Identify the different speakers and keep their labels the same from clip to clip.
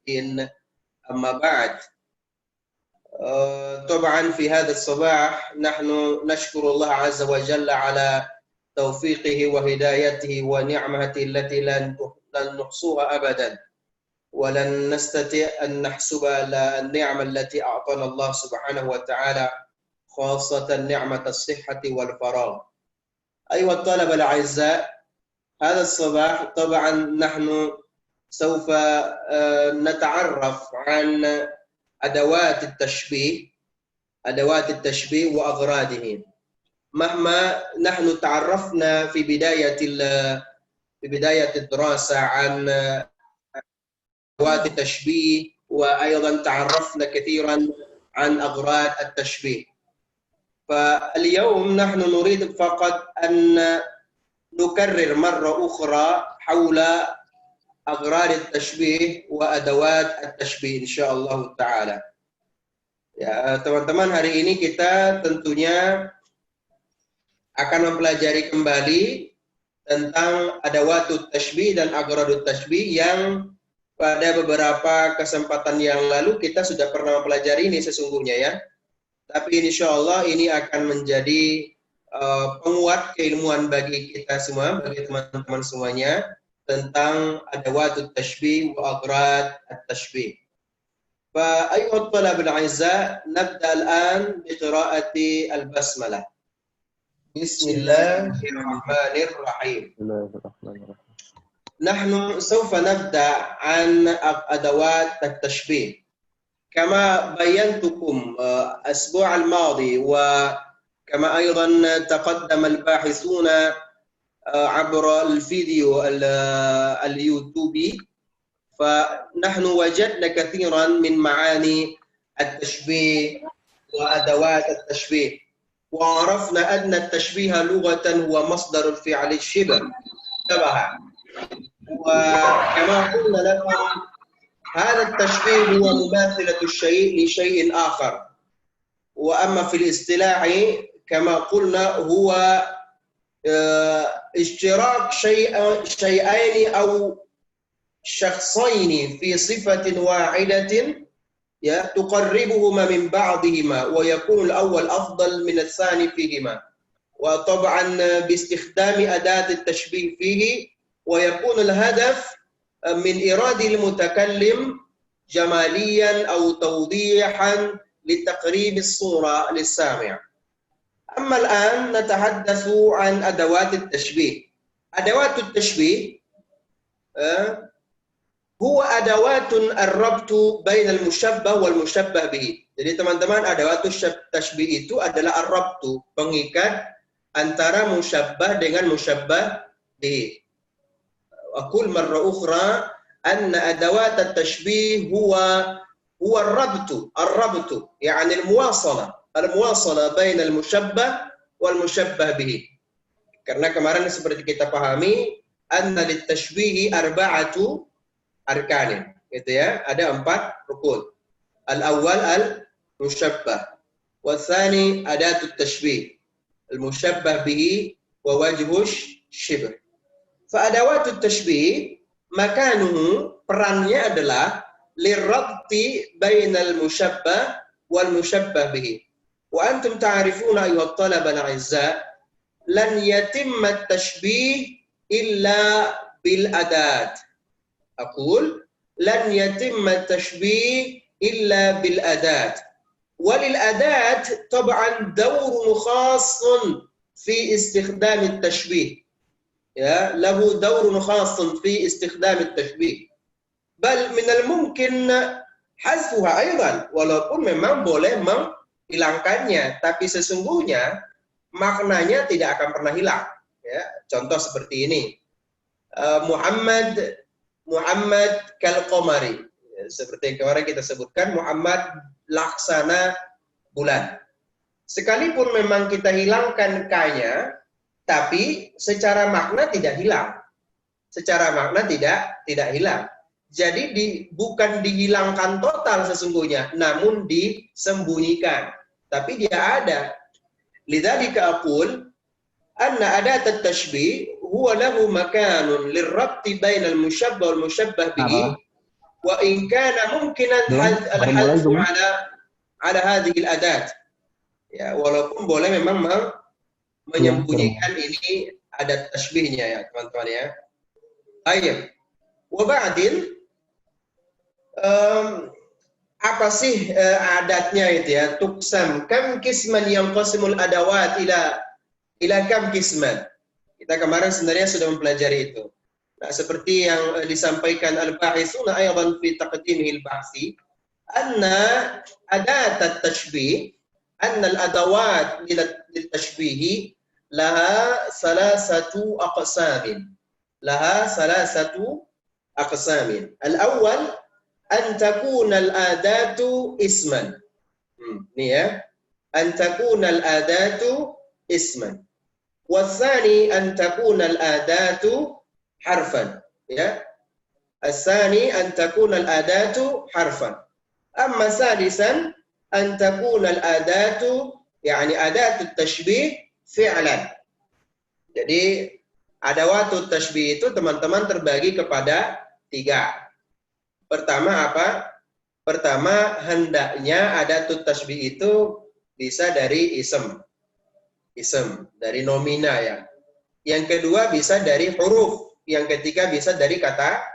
Speaker 1: الدين. أما بعد، طبعا في هذا الصباح نحن نشكر الله عز وجل على توفيقه وهدايته ونعمته التي لن نحصوها أبدا، ولن نستطيع أن نحسب النعمة التي أعطانا الله سبحانه وتعالى، خاصة نعمة الصحة والفراغ. أيها الطلبة الأعزاء، هذا الصباح طبعا نحن سوف نتعرف عن أدوات التشبيه وأغراضه. مهما نحن تعرفنا في بداية الدراسة عن أدوات التشبيه، وأيضا تعرفنا كثيرا عن أغراض التشبيه، فاليوم نحن نريد فقط أن نكرر مرة أخرى حول أغراض التشبيه وأدوات التشبيه insyaallah ta'ala. Ya, teman-teman, hari ini kita tentunya akan mempelajari kembali tentang adawatut tashbih dan agradut tashbih yang pada beberapa kesempatan yang lalu kita sudah pernah mempelajari ini sesungguhnya ya. Tapi insyaallah ini akan menjadi penguat keilmuan bagi kita semua, bagi teman-teman semuanya, tentang adawatut tashbih wa agrad at-tashbih. فأيها الطلبة الأعزاء، نبدأ الآن بقراءة البسملة. بسم الله الرحمن الرحيم. نحن سوف نبدأ عن أدوات التشبيه كما بينتكم الأسبوع الماضي، وكما أيضا تقدم الباحثون عبر الفيديو اليوتيوبي، فنحن وجدنا كثيرا من معاني التشبيه وأدوات التشبيه، وعرفنا أن التشبيه لغة هو مصدر الفعل الشبه شبه، وكما قلنا لكم هذا التشبيه هو مماثلة الشيء لشيء آخر، وأما في الاصطلاح كما قلنا هو اشتراك شيئين أو شخصين في صفة واحدة تقربهما من بعضهما، ويكون الأول أفضل من الثاني فيهما، وطبعا باستخدام أداة التشبيه فيه، ويكون الهدف من إراد المتكلم جماليا أو توضيحا لتقريب الصورة للسامع. أما الآن نتحدث عن أدوات التشبيه. أدوات التشبيه هو أدوات الربط بين المشبه والمشبه به. Jadi teman-teman, adawat tashbih itu adalah ar-rabtu, pengikat antara musyabbah dengan musyabbah bihi. أقول مرة أخرى أن أدوات التشبيه هو الربط يعني المواصلة بين المشبه والمشبه به. Karena kemarin seperti kita pahami, anna litashbihi arba'atu arkanin, gitu ya, ada 4 rukun. Al-awwal al-musyabbah, wa tsani adatut tashbih, al-musyabbah bihi wa wajhush shibh. Fa'adawatut tashbih makanuhu, perannya adalah lirrabti bainal musyabbah wal musyabbah bihi. Wa antum ta'rifuna ayyuhat talaba al-'azza lan yatimma at-tashbih illa bil adat. Aqul lan yatimma at-tashbih illa bil adat. Walil adat tab'an dawrun khassun fi istikhdam at-tashbih. Ya, lahu dawrun khassun fi istikhdam at-tashbih. Bal min al-mumkin hazfuha aidan, walaupun memang boleh menghilangkannya, tapi sesungguhnya maknanya tidak akan pernah hilang. Ya, contoh seperti ini. Muhammad kal-qamari. Ya, seperti yang kemarin kita sebutkan, Muhammad laksana bulan. Sekalipun memang kita hilangkan ka-nya, tapi secara makna tidak hilang. Secara makna tidak hilang. Jadi bukan dihilangkan total sesungguhnya, namun disembunyikan. Tapi dia ada. Lidzalika aqul anna adat at-tashbih huwa lahu makanun lirrabti bainal musyabbah wal musyabbah bihi wa in kana mumkinan al-hadfu ala hadhihi al-adat. Ya, walaupun boleh memang menyembunyikan ini adat tashbihnya ya, teman-teman ya. Baik. Wa ba'din apa sih adatnya itu ya? Tuksam kam kisman yanqasimul adawat ila kam kisman. Kita kemarin sebenarnya sudah mempelajari itu. Nah, seperti yang disampaikan al-bahithuna aydan fi taqdimihi al-bahthi, anna adat at-tashbih, anna al-adawat lit-tashbih laha salasatu aqsamin. Laha salasatu aqsamin. Al-awwal an takuna al-adatu isman. Ini ya. An takuna al-adatu isman. Wathani an takuna al-adatu harfan. Ya. Al-thani an takuna al-adatu harfan. Amma sadisan an takuna al-adatu yani adatu tashbih fi'lan. Jadi adawatut tashbih itu teman-teman terbagi kepada 3. Pertama apa? Pertama, hendaknya adatut tashbih itu bisa dari ism. Ism, dari nomina ya. Yang kedua bisa dari huruf. Yang ketiga bisa dari kata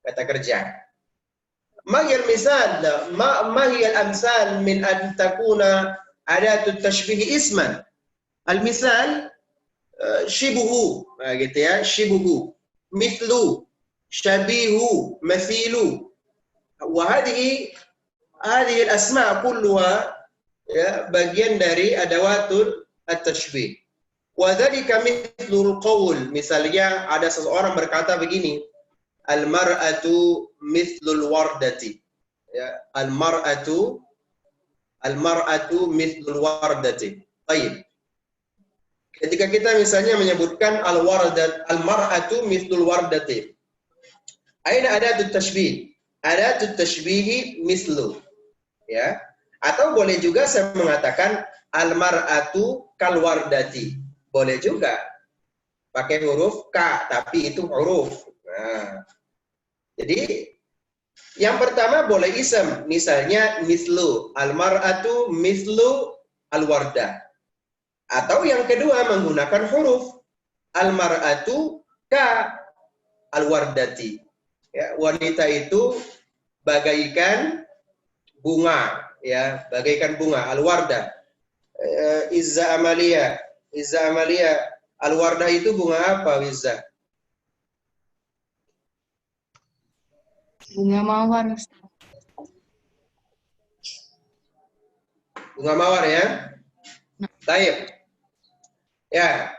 Speaker 1: kerja. Mahiyal misal, mahiyal amsal min an takuna adatut tashbih isman. Al-misal shibuhu, gitu ya, shibuhu, mithlu, shabihu, mathilu. Wahadihi al-asma' kulluha ya, bagian dari adawatul at-tashbih. Wa dzalika mithlul qaul, misalnya ada seseorang berkata begini, al-mar'atu mithlul wardati. Ya, al-mar'atu mithlul wardati. Baik. Ketika kita misalnya menyebutkan al-mar'atu mithlul wardati. Aina adatut tashbih? Adatut tashbihi mislu. Ya. Atau boleh juga saya mengatakan al-mar'atu kalwardati. Boleh juga. Pakai huruf K, tapi itu huruf. Nah. Jadi yang pertama boleh ism, misalnya mislu, al-mar'atu mislu al-wardah. Atau yang kedua menggunakan huruf al-mar'atu ka al-wardati. Ya, wanita itu bagaikan bunga, ya, bagaikan bunga al-wardah. Izza Amalia, al-wardah itu bunga apa, Izza?
Speaker 2: Bunga mawar.
Speaker 1: Bunga mawar ya. Baik. Ya.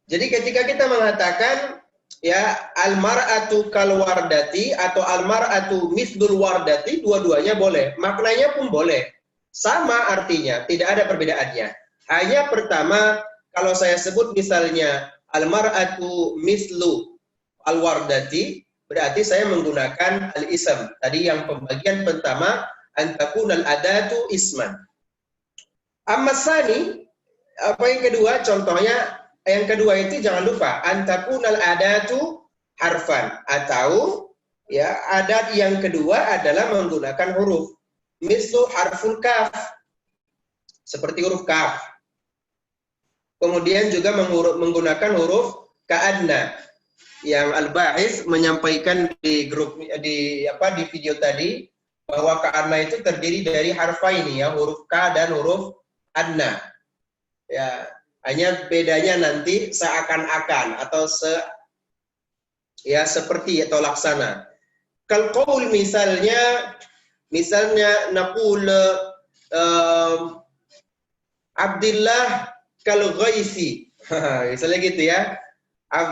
Speaker 1: Jadi ketika kita mengatakan ya al-mar'atu kalwardati atau al-mar'atu mithlul wardati, dua-duanya boleh. Maknanya pun boleh. Sama artinya, tidak ada perbedaannya. Hanya pertama kalau saya sebut misalnya al-mar'atu mithlu al-wardati, berarti saya menggunakan al-ism. Tadi yang pembagian pertama antakunal adatu isman. Amma tsani, apa yang kedua? Contohnya yang kedua itu jangan lupa antakunal adatu harfan, atau ya adat yang kedua adalah menggunakan huruf. Mislu harful kaf, seperti huruf kaf. Kemudian juga menggunakan huruf ka'adna yang al-ba'is menyampaikan di grup di video tadi bahwa ka'adna itu terdiri dari harfaini ya, huruf ka dan huruf adna. Ya, hanya bedanya nanti seakan-akan atau seperti atau laksana. Kal qaul misalnya naqul Abdullah kal ghaisi. Misalnya gitu ya.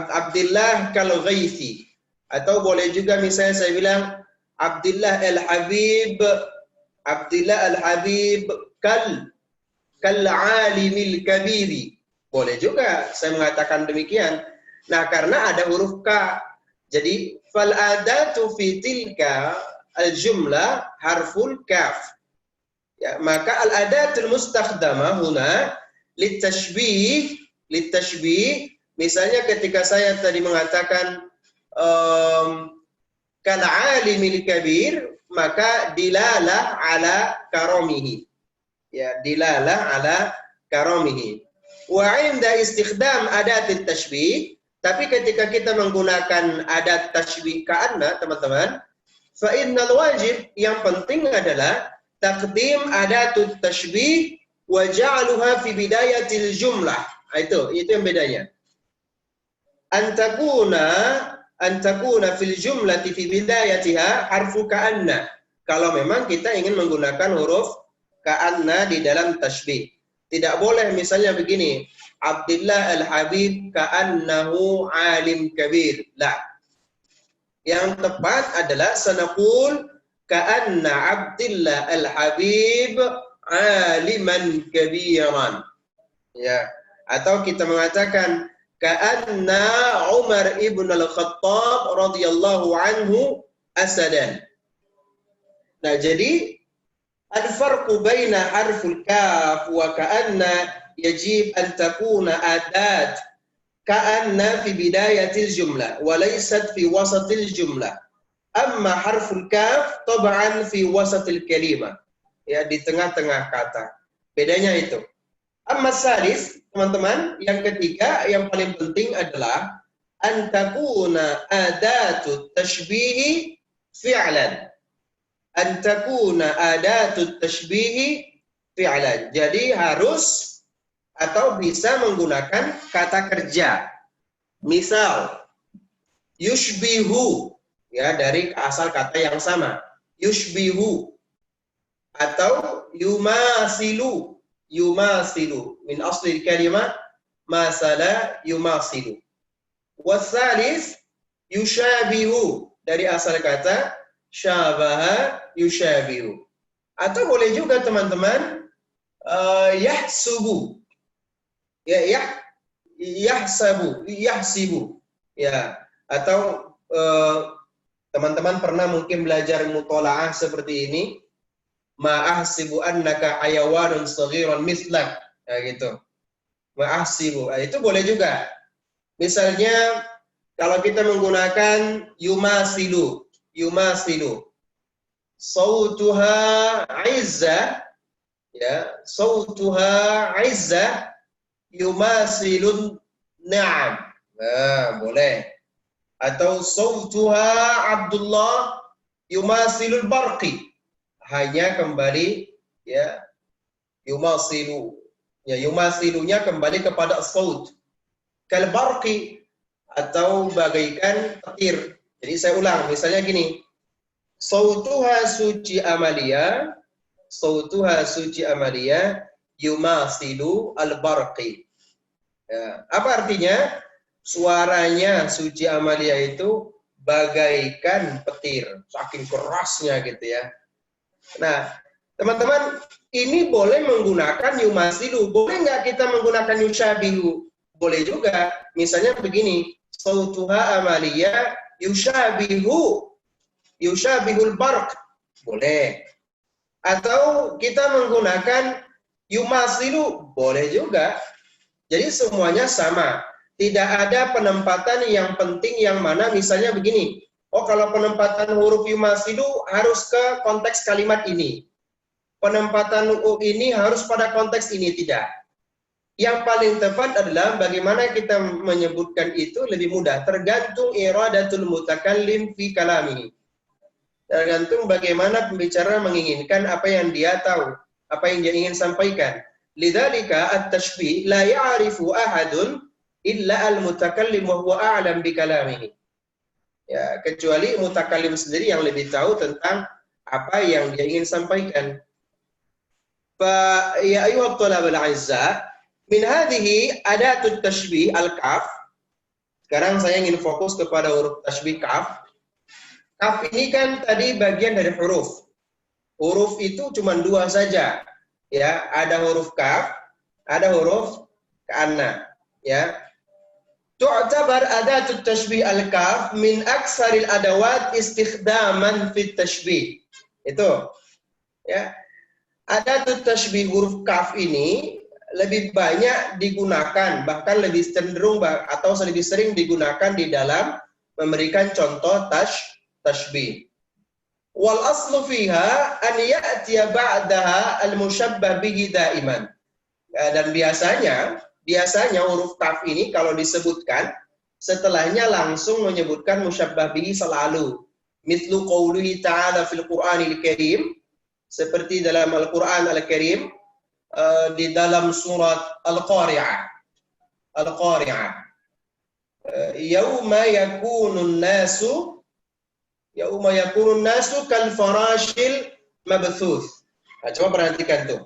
Speaker 1: Abdullah kal ghaisi. Atau boleh juga misalnya saya bilang Abdullah al-Habib kal alimil kabiri. Boleh juga saya mengatakan demikian. Nah, karena ada huruf K. Jadi fal adatu fi tilka al-jumlah harful kaf. Ya, maka al-adatul mustakhdamah huna litashbih, misalnya ketika saya tadi mengatakan kal alimil kabir, maka dilalah ala karomihi. Ya, dilalah ala karomihi. Wa inda istikhdam adat tashbih, tapi ketika kita menggunakan adat tashbih ka'anna, teman-teman, fa innal wajib, yang penting adalah taqdim adatut tashbih wa ja'aluha fi bidayatil jumlah. Itu yang bedanya. Antakuna fil jumlati fi bidayatiha harfu ka'anna. Kalau memang kita ingin menggunakan huruf ka'anna di dalam tashbih. Tidak boleh misalnya begini, Abdullah al-Habib ka'annahu alim kabir. La. Yang tepat adalah sanaqul ka'anna Abdullah al-Habib aliman kabiran. Ya. Atau kita mengatakan ka'anna Umar ibn al-Khattab radhiyallahu anhu asadan. Nah, jadi al-farqu baina harful kaf wa ka'anna yajib an takuna adat ka'anna fi bidayatil jumlah wa laysat fi wasatil jumlah. Amma harful kaf tab'an fi wasatil kalimah. Ya, di tengah-tengah kata. Bedanya itu. Amma salis, teman-teman, yang ketiga yang paling penting adalah an takuna adatut tashbihi fi'lan. An takuna adatut tashbihi fi'lan. Jadi harus atau bisa menggunakan kata kerja. Misal yushbihu, ya, dari asal kata yang sama. Yushbihu atau yumasilu. Yumasilu min asli kalimah masala yumasilu. Wasalis yushabihu, dari asal kata syabaha yushabihu. Atau boleh juga teman-teman yahsubu, ya, yahsibu, ya. Atau teman-teman pernah mungkin belajar mutola'ah seperti ini. Ma'ahsibu annaka ayawanun saghiran mislak. Ya, gitu. Ma'ahsibu. Nah, itu boleh juga. Misalnya kalau kita menggunakan yumasilu. Sautuha izzah, ya, sautuha izzah yumasilun na'am. Nah, boleh. Atau sautuha Abdullah yumasilul barqi. Hanya kembali, ya, yumasilu, ya, yumasilunya kembali kepada saut. Kal barqi, atau bagaikan petir. Jadi saya ulang, misalnya gini, sautuha suci Amalia yumasilu al barqi. Ya, apa artinya? Suaranya suci Amalia itu bagaikan petir, saking kerasnya gitu ya. Nah, teman-teman, ini boleh menggunakan yumasilu. Boleh nggak kita menggunakan yushabihu? Boleh juga. Misalnya begini, sautuha Amalia yushabihul barq. Boleh. Atau kita menggunakan yumasilu. Boleh juga. Jadi semuanya sama. Tidak ada penempatan yang penting yang mana, misalnya begini. Oh, kalau penempatan huruf yumasilu harus ke konteks kalimat ini. Penempatan ini harus pada konteks ini, tidak. Yang paling tepat adalah bagaimana kita menyebutkan itu lebih mudah. Tergantung iradatul mutakallim fi kalamihi. Tergantung bagaimana pembicara menginginkan apa yang dia tahu, apa yang dia ingin sampaikan. Lidzalika at-tashbih la ya'rifu ahadun illa al-mutakallim wa huwa a'lam bi kalamihi. Ya, kecuali mutakallim sendiri yang lebih tahu tentang apa yang dia ingin sampaikan. Fa ya ayyuhat thalabal a'izza, min hadhihi adatut tashbih al-kaf. Sekarang saya ingin fokus kepada huruf tashbih kaf. Kaf ini kan tadi bagian dari huruf. Huruf itu cuma dua saja. Ya, ada huruf kaf, ada huruf ka'anna, ya. Tu'tabar adatut tashbih al-kaf min aksaril adawat istikhdaman fit tashbih. Itu. Ya. Adatut tashbih huruf kaf ini lebih banyak digunakan, bahkan lebih cenderung atau lebih sering digunakan di dalam memberikan contoh tashbih. Wal aslu fiha an ya'tiya ba'daha al-musyabbah bihi daiman. Dan biasanya huruf kaf ini kalau disebutkan setelahnya langsung menyebutkan musyabbah bihi selalu. Mithlu qawluhi ta'ala fil Qur'anil Karim, seperti dalam Al-Qur'an Al-Karim di dalam surat Al-Qari'ah. Al-Qari'ah. Yauma yakunun nasu kal farashil mabthuth. Nah, coba perhatikan tuh.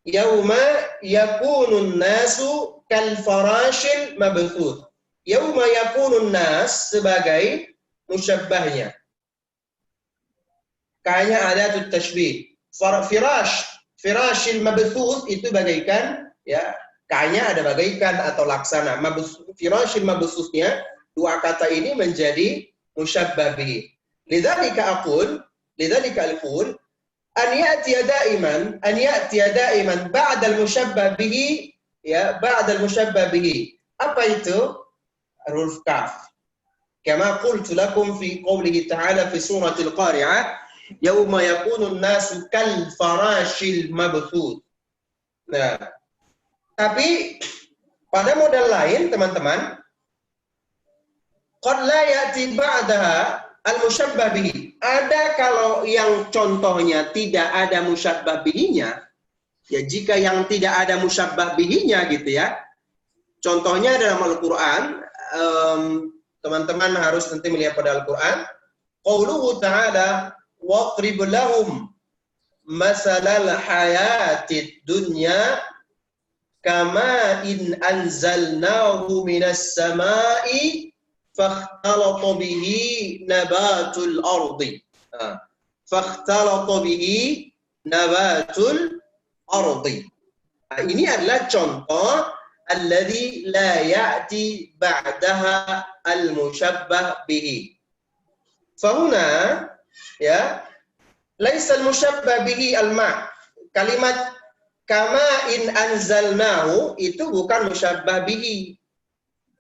Speaker 1: Yauma yakunun nasu kal farashil mabthuth. Yauma yakunun nas sebagai musyabbahnya. Kayaknya ada tuh tashbih. Firashil mabthuth itu bagaikan, ya, kayaknya ada bagaikan atau laksana. Firashil mabthuthnya, dua kata ini menjadi musyabbah bihi. Lidzalika aqul an ya'tiya daiman ba'da al-musyabbah bihi, ya, ba'da al-musyabbah bihi. Apa itu? Huruf kaf. Kama qultu lakum fi qawlihi ta'ala fi suratil Qari'ah, yauma yakunu an-nasu kal farashil mabthuth. Nah, tapi pada model lain teman-teman, qad la ya'ti ba'daha al-musyabbah bihi. Ada kalau yang contohnya tidak ada musyabbah bihinya, ya jika yang tidak ada musyabbah bihinya gitu ya. Contohnya dalam Al-Qur'an, teman-teman harus nanti melihat pada Al-Qur'an, qauluhu ta'ala waqrib lahum masalal hayatid dunya kama in anzalnahu minas sama'i fakhtalata bihi nabatul ardi. Fakhtalata bihi nabatul ardi. Nah, ini adalah contoh alladhi la ya'ti ba'daha al-musyabbah bihi. Fahuna, ya, laisa al-musyabbah bihi al-ma'. Kalimat kama in anzalnahu itu bukan musyabbah bihi.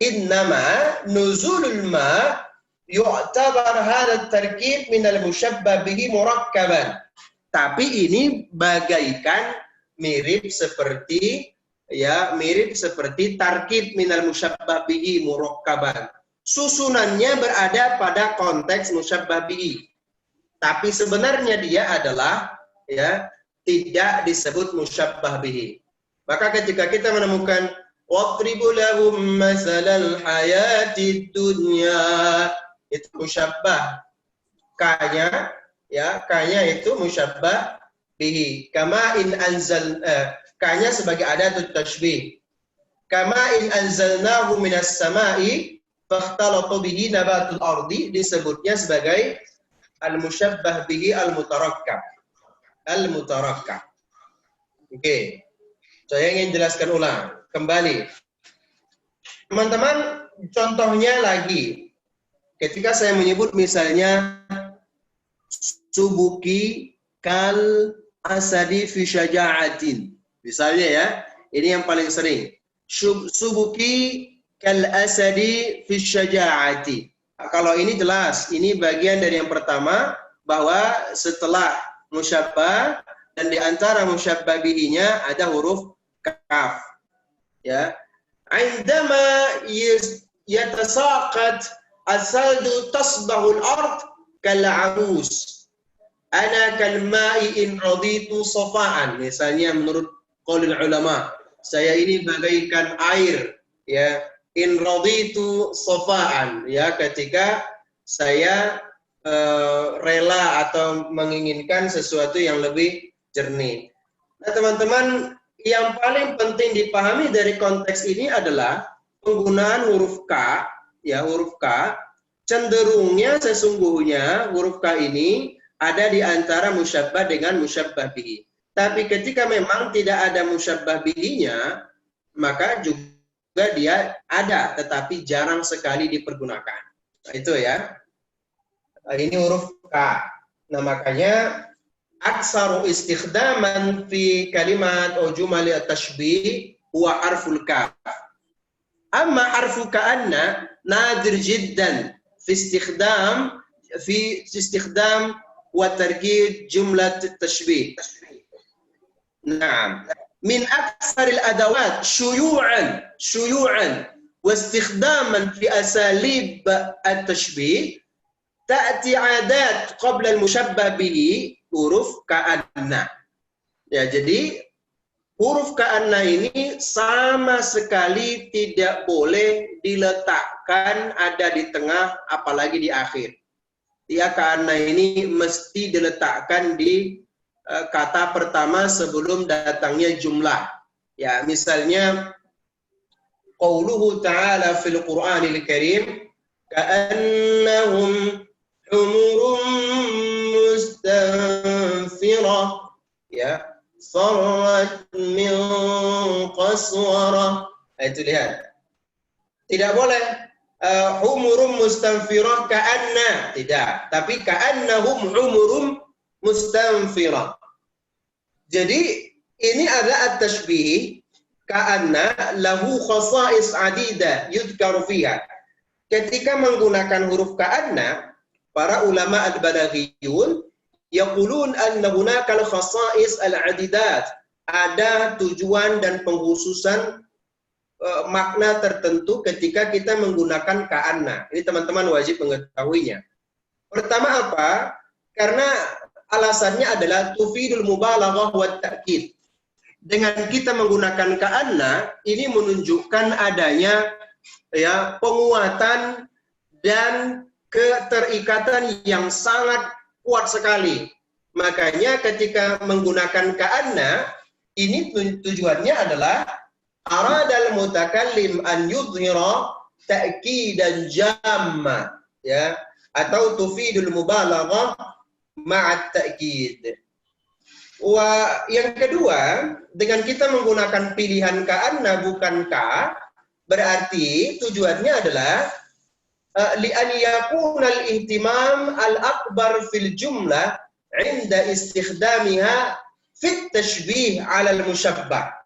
Speaker 1: Innama nuzulul ma yu'tabar hadha tarkib min al-musyabbah bihi murakkaban. Tapi ini bagaikan mirip seperti tarkib min al-musyabbah bihi murakkaban. Susunannya berada pada konteks musyabbah bihi. Tapi sebenarnya dia adalah, ya, tidak disebut musyabbah bihi. Maka ketika kita menemukan waqribu lahum masalal hayatid dunya, itu musyabbah. Kanya, ya, kanya itu musyabbah bihi. Kama in anzal, kanya sebagai adatut tashbih. Kama in anzalnahu minas sama'i fakhtalata bihi nabatul ardi, disebutnya sebagai al-musyabbah bihi al-mutarakkab. Al-mutarakkab. Oke. Saya ingin jelaskan ulang. Kembali. Teman-teman, contohnya lagi. Ketika saya menyebut misalnya subuki kal asadi fi syaja'atin. Misalnya ya, ini yang paling sering. Subuki kal asadi fi syaja'ati. Kalau ini jelas, ini bagian dari yang pertama, bahwa setelah musyabbah dan di antara musyabbah bihinya ada huruf kaf. Ya, عندما يتساقط الثلج تصبح الأرض كالعروس أنا كالماء إن رضيت صفاء. Misalnya menurut qaulul ulama, saya ini bagaikan air, ya, in raditu safaan, ya, ketika saya rela atau menginginkan sesuatu yang lebih jernih. Nah, teman-teman, yang paling penting dipahami dari konteks ini adalah penggunaan huruf K, ya, huruf K, cenderungnya sesungguhnya huruf K ini ada di antara musyabbah dengan musyabbah bihi. Tapi ketika memang tidak ada musyabbah bihinya, maka juga dia ada, tetapi jarang sekali dipergunakan. Nah, itu ya. Nah, ini huruf K. Nah, makanya aksaru istikhdaman fi kalimat atau jumal at-tashbih huwa harful kaf. Amma harfu ka'anna nadir jiddan fi istikhdam وتركيب جملة التشبيه. نعم. من أكثر الأدوات شيوعا واستخداما في أساليب التشبيه تأتي عادات قبل المشبه به huruf ka'anna. Ya, jadi huruf ka'anna ini sama sekali tidak boleh diletakkan ada di tengah apalagi di akhir. Ya, ka'anna ini mesti diletakkan di kata pertama sebelum datangnya jumlah. Ya, misalnya qauluhu ta'ala fil Qur'anil Karim ka'annahum humurun mustanfirah, ya, farrat min qaswarah. Itu lihat. Tidak boleh humurum mustanfirah ka'anna, tidak, tapi ka'annahum humurum mustanfirah. Jadi ini adalah at-tashbih ka'anna lahu khasa'is adida yudhkaru fiha. Ketika menggunakan huruf ka'anna, para ulama al-balaghiyun yaqulun anna hunaka al-khasa'is al-adidat. Ada tujuan dan pengkhususan makna tertentu ketika kita menggunakan ka'anna. Ini teman-teman wajib mengetahuinya. Pertama apa? Karena alasannya adalah tufidul mubalaghah wa ta'kid. Dengan kita menggunakan ka'anna, ini menunjukkan adanya ya penguatan dan keterikatan yang sangat kuat sekali. Makanya ketika menggunakan ka'anna, ini tujuannya adalah aradal mutakallim an yudhira ta'kidan jamma, ya, atau tufidul mubalaghah ma'at ta'kid. Yang kedua, dengan kita menggunakan pilihan ka'anna bukan ka, berarti tujuannya adalah li'an yakuna al-ihtimam al-akbar fil jumlah 'inda istikhdamiha fit tashbih 'ala al-musyabbah.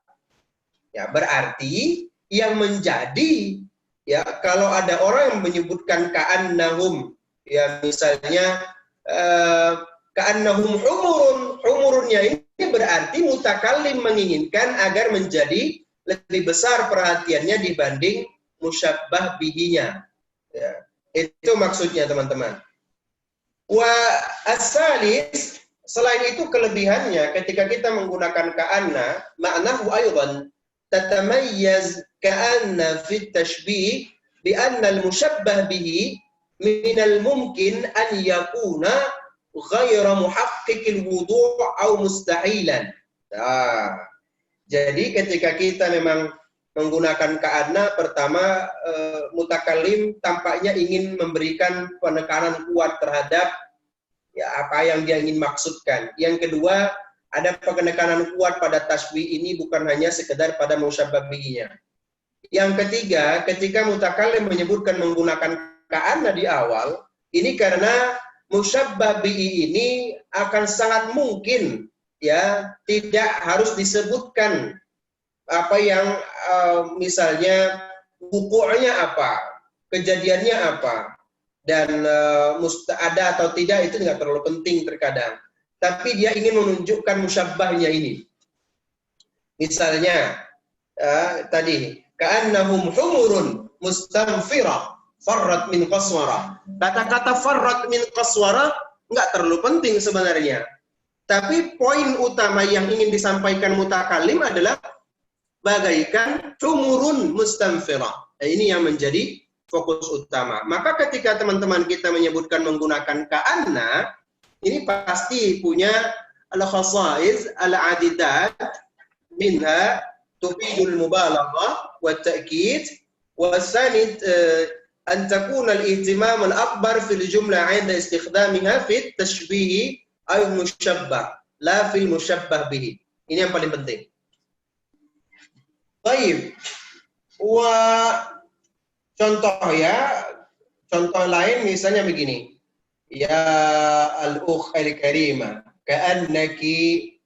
Speaker 1: Ya, berarti yang menjadi, ya, kalau ada orang yang menyebutkan ka'annahum, ya, misalnya ka'annahum humurunnya ini berarti mutakallim menginginkan agar menjadi lebih besar perhatiannya dibanding musyabbah bihinya. Ya, itu maksudnya teman-teman. Wa as-salis, selain itu kelebihannya ketika kita menggunakan ka'anna, ma'nahu aydan tatamayyaz ka'anna fi tashbih bi anna al-musyabbah bihi min al-mumkin an yakuna ghayra muhaqqiqil wudu' aw mustahilan. Nah, jadi ketika kita memang menggunakan ka'anna, pertama mutakallim tampaknya ingin memberikan penekanan kuat terhadap ya apa yang dia ingin maksudkan. Yang kedua, ada penekanan kuat pada tasbih ini bukan hanya sekedar pada musyabbah bihinya. Yang ketiga, ketika mutakallim menyebutkan menggunakan ka'anna di awal, ini karena musyabbah bihi ini akan sangat mungkin ya tidak harus disebutkan apa yang misalnya wuku'nya apa, kejadiannya apa, dan ada atau tidak itu nggak terlalu penting terkadang. Tapi dia ingin menunjukkan musyabbahnya ini. Misalnya tadi ka'annahum humurun mustanfirah farrat min qaswara. Kata-kata farrat min qaswara nggak terlalu penting sebenarnya. Tapi poin utama yang ingin disampaikan mutakallim adalah bagaikan humurun mustanfirah. Nah, ini yang menjadi fokus utama. Maka ketika teman-teman kita menyebutkan menggunakan ka'anna, ini pasti punya al-khasa'is al-adidat minha tufidul mubalaghah wa ta'kid wa sanid an takuna al-ihtimam al-akbar fil jumlah 'inda istikhdamiha fi at-tashbih aw musyabbah la fil musyabbah bihi. Ini yang paling penting. Baik. Contoh lain misalnya begini. Ya al-ukh al-karima ka'annaki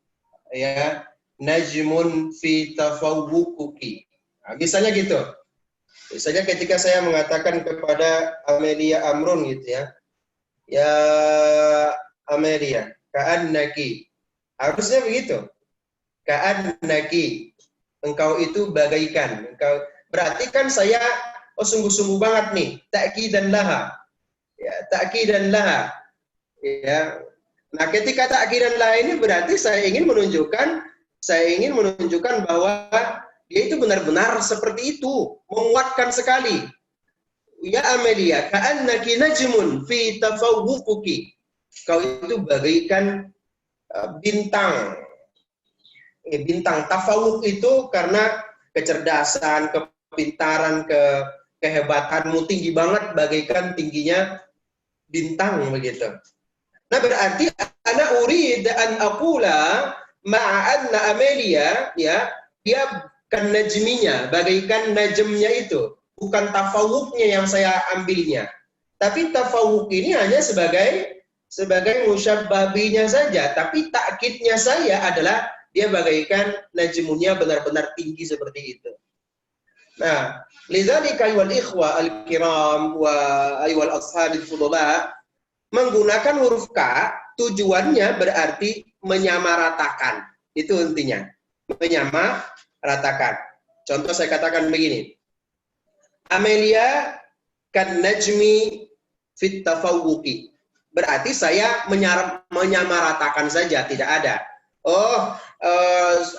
Speaker 1: ya najmun fi tafawwukuki. Nah, misalnya gitu. Misalnya ketika saya mengatakan kepada Amelia Amrun gitu ya. Ya Amelia, ka'annaki. Harusnya begitu. Ka'annaki. Engkau itu bagaikan. Engkau berarti kan saya sungguh-sungguh banget nih. Ta'kidan laha. Ya, ta'kidan laha. Ya. Nah, ketika ta'kidan laha ini berarti saya ingin menunjukkan bahwa dia itu benar-benar seperti itu, menguatkan sekali. Ya Amelia, ka'annaki najmun fi tafawwuquki. Kau itu bagaikan bintang. Bintang tafawuk itu karena kecerdasan, kepintaran, kehebatanmu tinggi banget, bagaikan tingginya bintang begitu. Nah berarti ana urid an aqula ma'a anna Amelia, ya, dia kan najminya, bagaikan najmnya itu, bukan tafawuknya yang saya ambilnya. Tapi tafawuk ini hanya sebagai musyabbabinya saja, tapi takkidnya saya adalah dia bagaikan najmunya benar-benar tinggi seperti itu. Nah, lidzalika ayyuhal ikhwa al-kiram wa ayyuhal ashabil fudala, menggunakan huruf K tujuannya berarti menyamaratakan. Itu intinya. Menyamaratakan. Contoh saya katakan begini. Amelia kan najmi fit tafawuqi. Berarti saya menyamaratakan saja, tidak ada.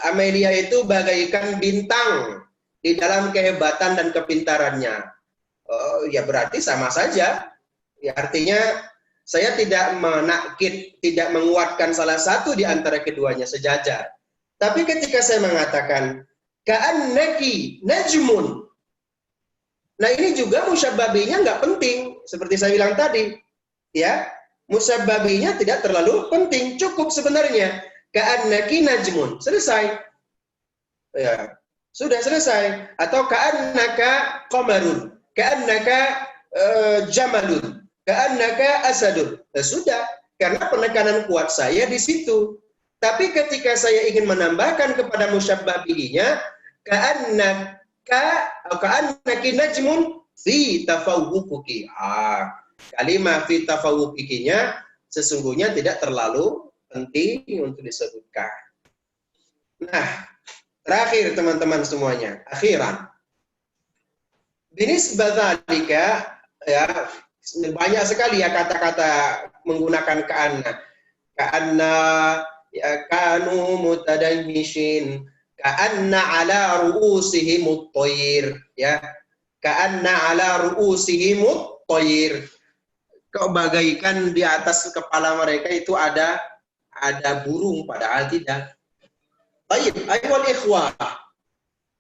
Speaker 1: Amelia itu bagaikan bintang di dalam kehebatan dan kepintarannya. Ya berarti sama saja. Ya, artinya saya tidak menakkid, tidak menguatkan salah satu di antara keduanya, sejajar. Tapi ketika saya mengatakan ka'annaki najmun. Nah, ini juga musyabbabinya nggak penting, seperti saya bilang tadi. Ya, musyabbabinya tidak terlalu penting, cukup sebenarnya. Ka'annaki najmun, selesai. Ya, sudah selesai. Atau ka'annaka qamarun, ka'annaka jamalun, ka'annaka asadun. Nah, sudah, karena penekanan kuat saya di situ. Tapi ketika saya ingin menambahkan kepada musyabbabihinya, ka'annaki najmun fi tafawwuquki. Kalimat fi tafawwuqinya sesungguhnya tidak terlalu penting untuk disebutkan. Nah, terakhir teman-teman semuanya, akhiran. Binisbah dzalika, ya, banyak sekali ya kata-kata menggunakan ka'anna. Ka'anna, ya, kanu mutadammishin, ka'anna ala ru'usihimut thair, ya. Ka'anna ala ru'usihimut thair. Kau bagaikan di atas kepala mereka itu ada burung, padahal tidak. Baik, ayyuhal ikhwah.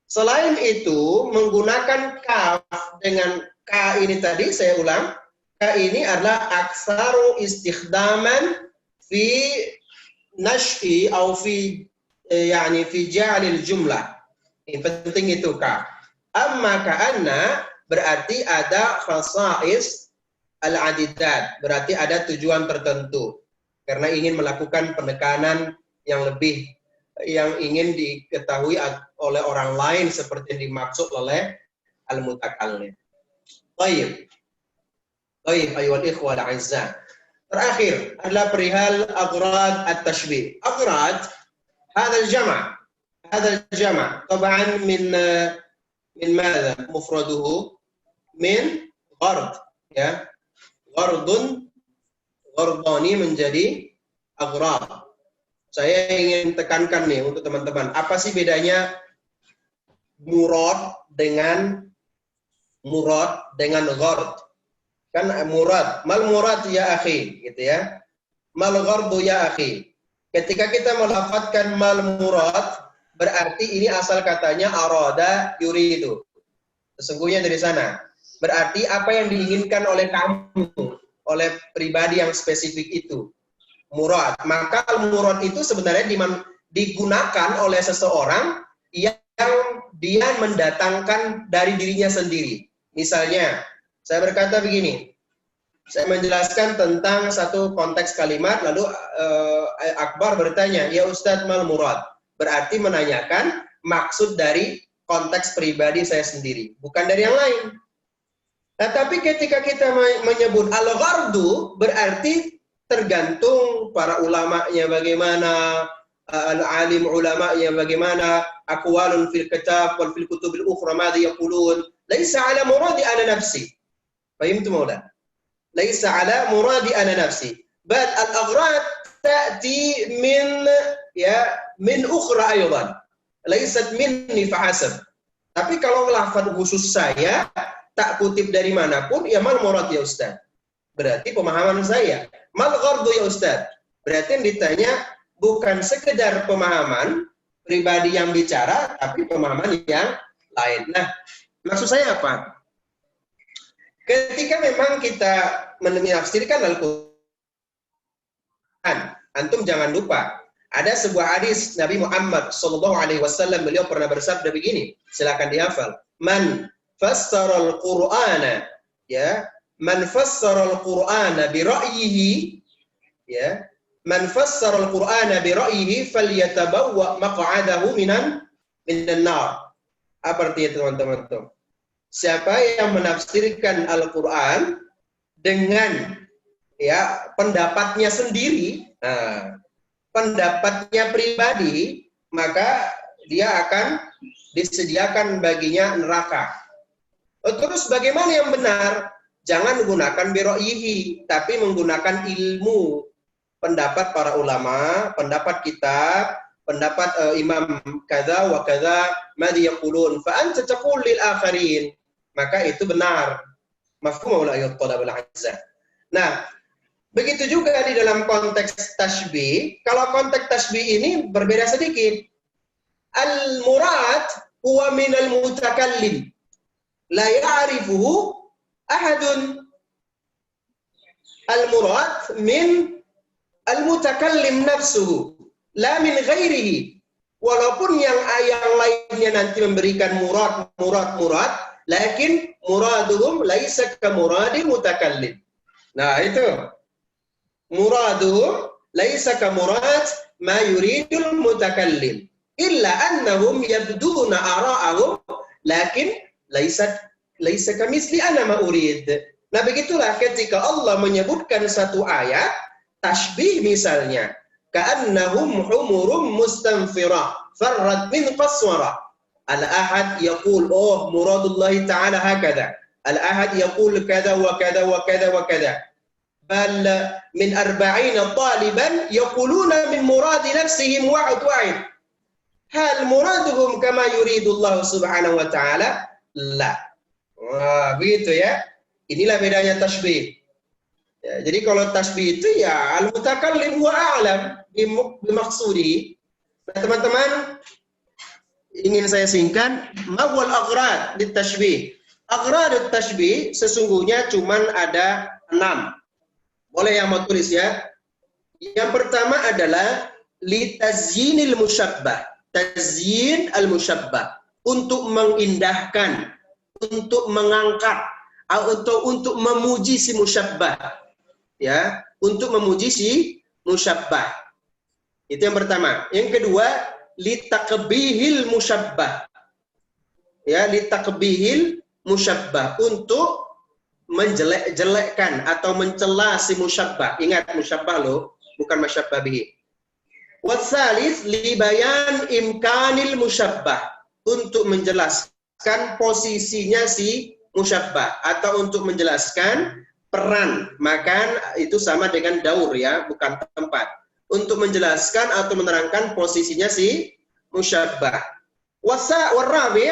Speaker 1: Selain itu, menggunakan kaf dengan K ini tadi, saya ulang, K ini adalah aksaru istikhdaman fi nash'i atau fi ja'lil jumlah. Ini penting itu K. Amma ka'anna berarti ada khasa'is al-adidat, berarti ada tujuan tertentu. Karena ingin melakukan penekanan yang lebih, yang ingin diketahui oleh orang lain seperti yang dimaksud oleh al-mutakallim. Baik. Baik, ayyuhal ikhwah al-a'izzah. Terakhir adalah perihal aghrad at-tashbih. Aghrad hadha al-jama'. Hadha al-jama' taban min madha mufraduhu min ghard, ya. Ghardun, ghardani menjadi aghrad. Saya ingin tekankan nih untuk teman-teman, apa sih bedanya murad dengan ghard? Kan murad, mal murad ya akhi, gitu ya. Mal ghardu ya akhi. Ketika kita melafadzkan mal murad, berarti ini asal katanya arada yuridu. Sesungguhnya dari sana. Berarti apa yang diinginkan oleh kamu, oleh pribadi yang spesifik itu. Murad. Maka al-murad itu sebenarnya digunakan oleh seseorang yang dia mendatangkan dari dirinya sendiri. Misalnya, saya berkata begini, saya menjelaskan tentang satu konteks kalimat, lalu Akbar bertanya, ya Ustadz mal murad, berarti menanyakan maksud dari konteks pribadi saya sendiri, bukan dari yang lain. Nah, tapi ketika kita menyebut al-ghardu, berarti tergantung para ulama'nya bagaimana, al-alim ulama'nya bagaimana, aqwalun fil kitab wal fil kutubil ukhra madza yaqulun, laisa ala muradi ana nafsi. Fahimtum maula? Laisa ala muradi ana nafsi. Bal al-aghrad ta'ti min ukhra aydan. Laisat minni fahasab. Tapi kalau lafaz khusus saya tak kutip dari manapun, ya mal murad ya Ustaz. Berarti pemahaman saya. Mal ghardu ya Ustaz. Berarti yang ditanya bukan sekedar pemahaman pribadi yang bicara, tapi pemahaman yang lain. Nah, maksud saya apa? Ketika memang kita menafsirkan Al-Quran, antum jangan lupa ada sebuah hadis Nabi Muhammad SAW, beliau pernah bersabda begini, silakan dihafal. Man fassara al-Qur'ana, ya, man fassara al-Qur'ana bi ra'yihi, ya, man fassara al-Qur'ana bi ra'yihi falyatabawwa maq'adahu minan nar. Apa artinya teman-teman? Siapa yang menafsirkan Al-Qur'an dengan ya pendapatnya sendiri, pendapatnya pribadi, maka dia akan disediakan baginya neraka. Terus bagaimana yang benar? Jangan menggunakan bira'yihi, tapi menggunakan ilmu, pendapat para ulama, pendapat kitab, pendapat imam kaza wa kaza, madhi yaqulun, fa anta taqul lil akharin. Maka itu benar. Mafhum wala ayat talabul azza. Nah, begitu juga di dalam konteks tasbih. Kalau konteks tasbih ini berbeda sedikit. Al-murad huwa minal mutakallim. La ya'rifuhu ahadun. Al-murad min al-mutakallim nafsuhu, la min ghairihi. Walaupun yang lainnya nanti memberikan murad, lakin muraduhum laisa ka muradil mutakallim. Nah, itu. Muraduhum laisa ka murad ma yuridul mutakallim. Illa annahum yabduna ara'ahum lakin laisa kamisli ana ma urid. Nah, begitulah ketika Allah menyebutkan satu ayat tasbih misalnya, ka'annahum humurum mustanfira farrat min qaswara. Al-ahad yaqul oh muradullah ta'ala hakadha. Al-ahad yaqul kada wa kada wa kada wa kada. Bal min 40 taliban yaquluna min muradi nafsihim wa'id wa'id. Hal muraduhum kama yuridullah subhanahu wa ta'ala? La. Wah, begitu ya. Inilah bedanya tasbih. Ya, jadi kalau tasbih itu ya al-mutakallim huwa a'lam bimaksudi. Nah, teman-teman, ingin saya singkat, mawal aghrad di tasbih. Aghrad tasbih sesungguhnya cuma ada 6. Boleh yang mau tulis ya. Yang pertama adalah litazyinil musyabbah. Tazyin al-musyabbah, untuk mengindahkan, untuk mengangkat, atau untuk memuji si musyabbah, ya, untuk memuji si musyabbah. Itu yang pertama. Yang kedua, litakbihil musyabbah, ya, litakbihil musyabbah, untuk menjelek-jelekkan atau mencela si musyabbah. Ingat, musyabbah loh, bukan masyabbah bihi. Wasalis libayan imkanil musyabbah, untuk menjelaskan posisinya si musyabbah atau untuk menjelaskan peran. Makan itu sama dengan daur ya, bukan tempat. Untuk menjelaskan atau menerangkan posisinya si musyabbah. Warabi'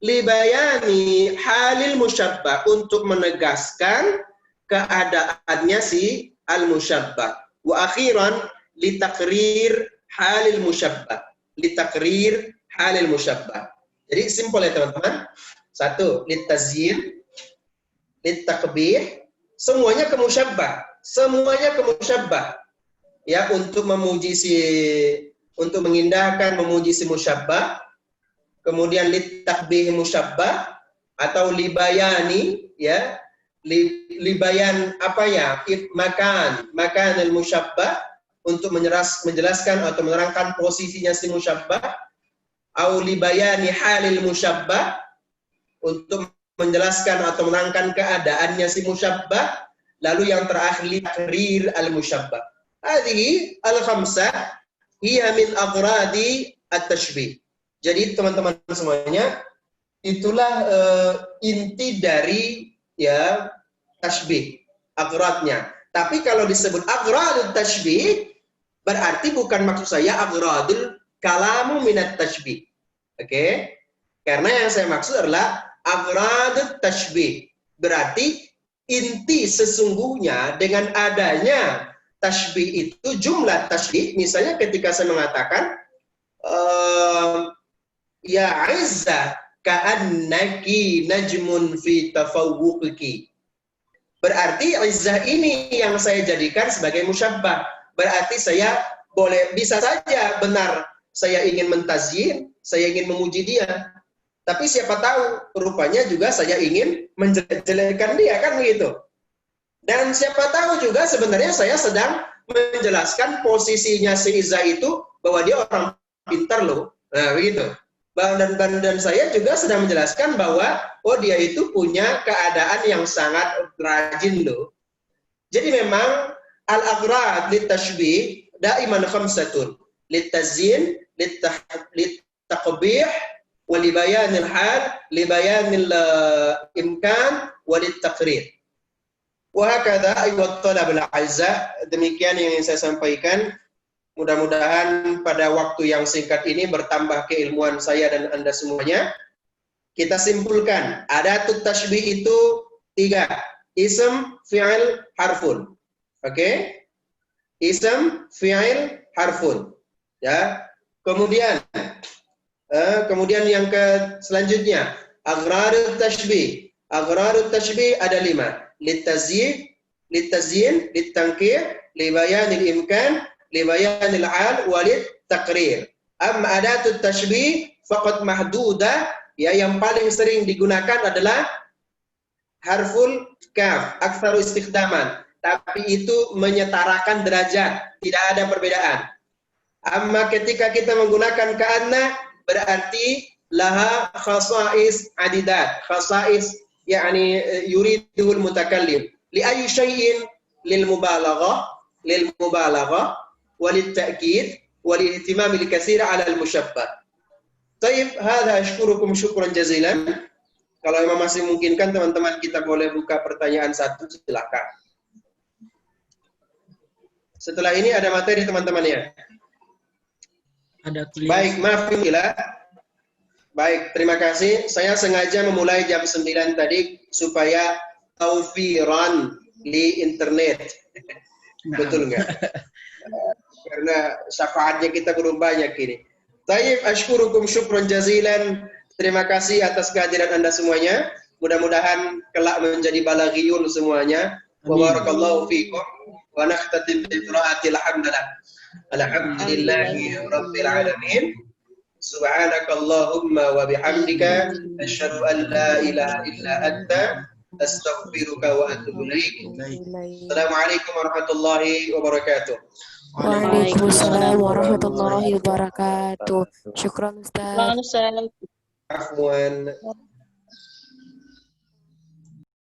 Speaker 1: libayani halil musyabbah, untuk menegaskan keadaannya si al-musyabbah. Wa akhiran litakrir halil musyabbah. Litakrir halil musyabbah. Jadi simpel ya teman-teman. 1, litazyin, litakbih, semuanya ke musyabbah. Semuanya ke musyabbah. Ya, untuk memuji untuk mengindahkan, memuji si musyabbah. Kemudian litakbih musyabbah atau libayani, ya. Libayan apa ya? Makan al-musyabbah, untuk menjelaskan atau menerangkan posisinya si musyabbah. Au libayani halil musyabbah, untuk menjelaskan atau menerangkan keadaannya si musyabbah. Lalu yang terakhir takrir al-musyabbah. Hadhihi al-khamsah hiya min aghradi at-tashbih. Jadi teman-teman semuanya, itulah inti dari ya tashbih, aghradnya. Tapi kalau disebut aghrad tashbih, berarti bukan maksud saya aghradul kalamu minat tashbih. Oke? Karena yang saya maksud adalah aghrad tashbih. Berarti inti sesungguhnya dengan adanya tashbih itu, jumlah tashbih, misalnya ketika saya mengatakan ya Izzah ka'annaki najmun fi tafawwuqiki. Berarti Izzah ini yang saya jadikan sebagai musyabbah. Berarti saya bisa saja benar saya ingin mentazyin, saya ingin memuji dia. Tapi siapa tahu rupanya juga saya ingin menjelek-jelekan dia, kan begitu. Dan siapa tahu juga sebenarnya saya sedang menjelaskan posisinya si Izzah itu bahwa dia orang pintar loh. Nah, begitu. Dan saya juga sedang menjelaskan bahwa oh dia itu punya keadaan yang sangat rajin loh. Jadi memang al-aghrad litashbih daiman khamsatun, litazyin, litaqbih, wa libayanil hal, libayanil imkan, wa littaqrir. Wa hakadha ayyuhat talabul a'izza, demikian yang ingin saya sampaikan. Mudah-mudahan pada waktu yang singkat ini bertambah keilmuan saya dan Anda semuanya. Kita simpulkan, adatut tashbih itu 3. Ism, fi'il, harfun. Oke? Ism, fi'il, harfun. Ya. Kemudian yang selanjutnya, aghrarut tashbih. Aghrarut tashbih ada 5. Litazyin, litankir, libayanil imkan, libayanil hal, walid taqrir. Amma adatut tashbih faqad mahduda, ya, yang paling sering digunakan adalah harful kaf, aktsaru istikhdaman. Tapi itu menyetarakan derajat, tidak ada perbedaan. Amma ketika kita menggunakan ka'anna, berarti laha khasais adidat, khasais yani yuridul mutakallim li ayyi syai'in lil mubalaghah وللتأكيد والاهتمام الكثير على المشبه. طيب هذا أشكركم شكرا جزيلا. Kalau memang masih memungkinkan teman-teman kita boleh buka pertanyaan satu, silakan. Setelah ini ada materi teman-teman ya.
Speaker 2: Ada kuliah.
Speaker 1: Baik, maaf Gila. Baik, terima kasih. Saya sengaja memulai jam 9 tadi supaya taufiran di internet. Betul nggak? Karena syafaatnya kita belum banyak ini. Tayyib, ashkurukum syukran jazilan. Terima kasih atas kehadiran Anda semuanya. Mudah-mudahan kelak menjadi balaghiyun semuanya. Wa barakallahu fiikum. Wa nakhtatim bi qiraatil hamdalah. Alhamdulillahi rabbil alamin. Subhanakallahumma wa bihamdika asyhadu an la ilaha illa anta astaghfiruka wa atubu ilaik. Assalamualaikum warahmatullahi wabarakatuh.
Speaker 3: Waalaikumsalam warahmatullahi wabarakatuh. Syukran Ustaz.
Speaker 1: Afwan.